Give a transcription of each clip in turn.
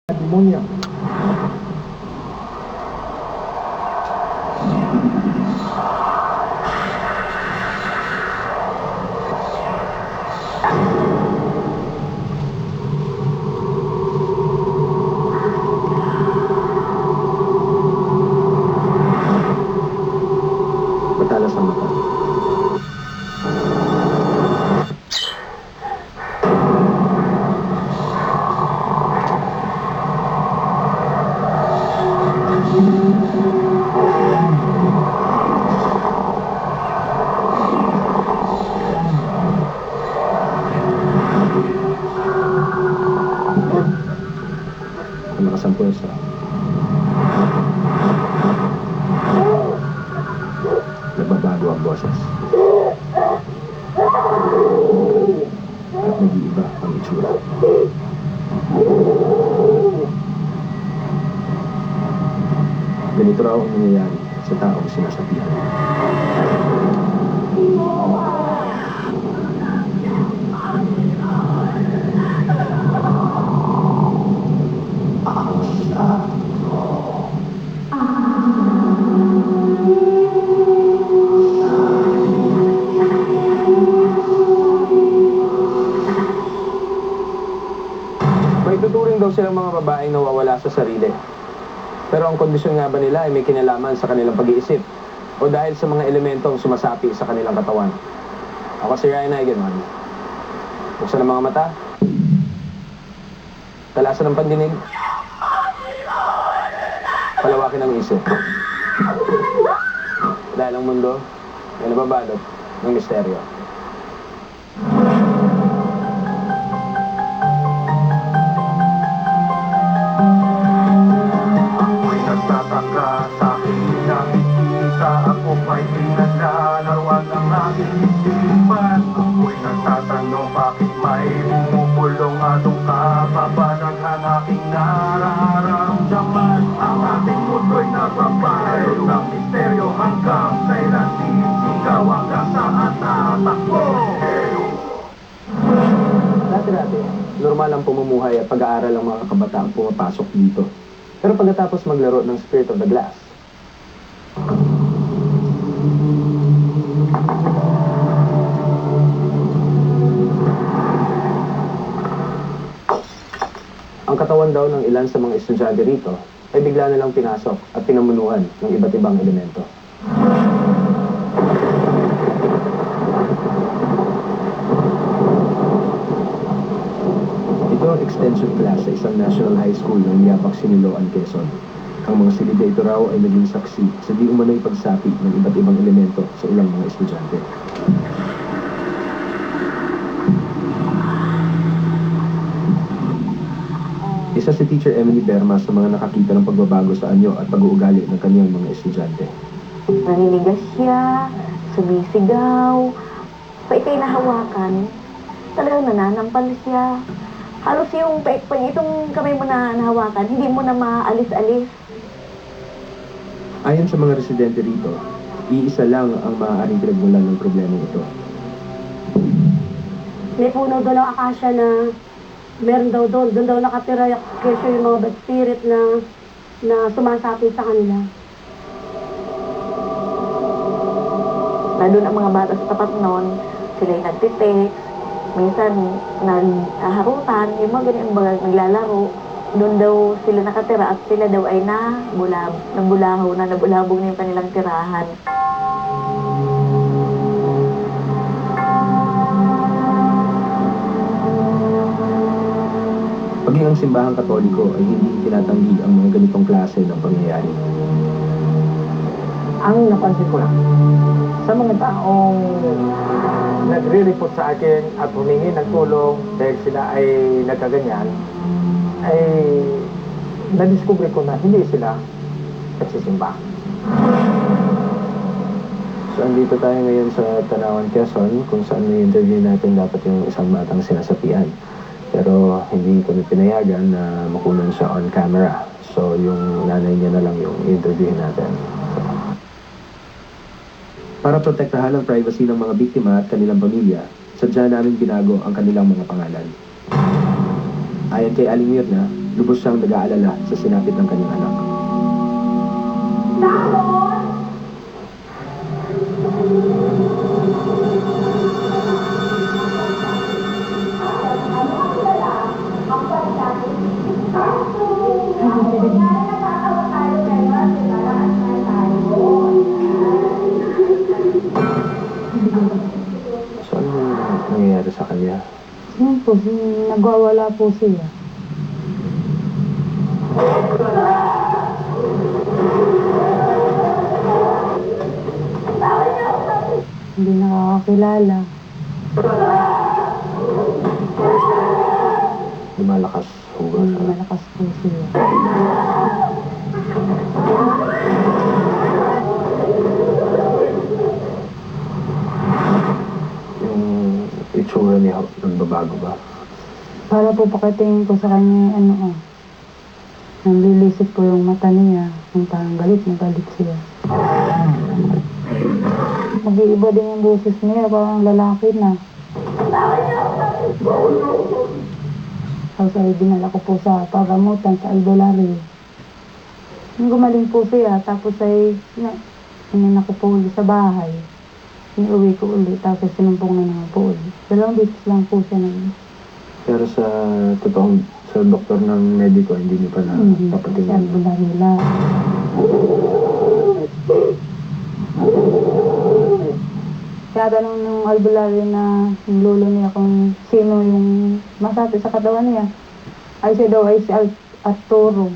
Demonya. Matalas ang mata. Malakas ang puwersa. Nagbabago ang boses. At nag-iiba ang itsura. Ganito raw ang nangyayari sa taong sinasabihan. May tuturing daw silang mga babaeng nawawala sa sarili. Pero ang kondisyon nga ba nila ay may kinalaman sa kanilang pag-iisip o dahil sa mga elementong sumasapi sa kanilang katawan? Ako si Ryan Eigenman. Buksan ang mga mata. Talasan ng pandinig. Palawakin ang isip. Dahil ang mundo ay nababalot ng misteryo. Nagtataka sa aking nakikita. Ako may pinaglalarawan ng aking isipan. Ako'y nagtatanong bakit may bumubulong atong kababanan ang aking nararamdaman. Ang ating mundo'y napapayo ng misteryo hanggang kailan sisigaw hanggang saan tatakbo. Dati-dati, normal ang pumumuhay at pag-aaral ng mga kabataang pumapasok dito. Pero pagkatapos maglaro ng Spirit of the Glass, ang katawan daw ng ilan sa mga estudyante rito ay bigla nilang pinasok at pinamunuan ng iba't ibang elemento. Ito ang extension class sa isang national high school ng Yapak, Siniloan, Quezon. Ang mga silid ito raw ay naging saksi sa di umano'y pagsapi ng iba't ibang elemento sa ilang mga estudyante. Isa si Teacher Emily Berma sa mga nakakita ng pagbabago sa anyo at pag-uugali ng kanyang mga estudyante. Naninigas siya, sumisigaw, pa ikay nahawakan, talagang nananampal siya. Halos yung itong kamay mo na nahawakan, hindi mo na maalis-alis. Ayon sa mga residente rito, iisa lang ang maaaring pinagmulan ng problema ito. May puno doon ng akasya na meron daw doon daw nakatira kesyo yung mga bad spirit na sumasapi sa kanila. Nandun ang mga bata sa tapat noon, sila yung nagtitext, minsan naghaharutan, yung mga ganyan baga naglalaro. Doon daw sila nakatira at sila daw ay nabulabog na yung kanilang tirahan. Paging ang simbahang Katoliko ay hindi tinatanggi ang mga ganitong klase ng pangyayari. Ang napansin ko lang, sa mga taong nagre-report sa akin at humingi ng tulong dahil sila ay nagkaganyan, ay nadiskubre ko na hindi sila nagsisimba. So andito tayo ngayon sa Tanawan, Quezon, kung saan may interview natin dapat yung isang batang sinasapian. Pero hindi kami pinayagan na makunan siya on camera. So yung nanay niya na lang yung interview natin. Para protektahan ang privacy ng mga biktima at kanilang pamilya, sadya namin binago ang kanilang mga pangalan. Ayon kay Aling Mirna, Lubos siyang nag-aalala sa sinapit ng kanyang anak. So ano yung nangyayari sa kanya? Yun po, nagwawala po siya. Hindi nakakakilala. Lumalakas ho ba siya? Malakas po siya. Yung itsura niya nagbabago ba? Para po pakitingin ko sa kanya, nanlilisip po yung mata niya. Yung parang galit na galit siya. Mag-iiba din yung boses niya, parang lalaki na. Tapos ay dinala ko po sa pagamutan sa albularyo. Nung gumaling po siya, tapos ay inina ko po ulit sa bahay. Inuwi ko ulit, tapos sinumpong na naman po ulit. 2 beses lang po siya nang Pero sa sa doktor ng mediko, hindi niyo pa na hindi po sa papatingin. albularyo lang. Kaya tanong ng albularyo na yung lolo niya kung sino yung masakit sa katawan niya. Ay siya daw ay si Arturo.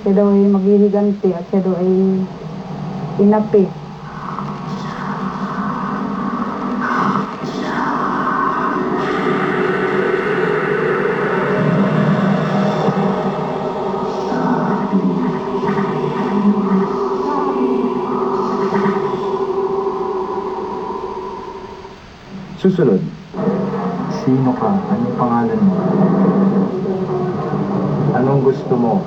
Siya daw ay maghihiganti at siya daw ay inapi. Susunod, sino ka? Anong pangalan mo? Anong gusto mo?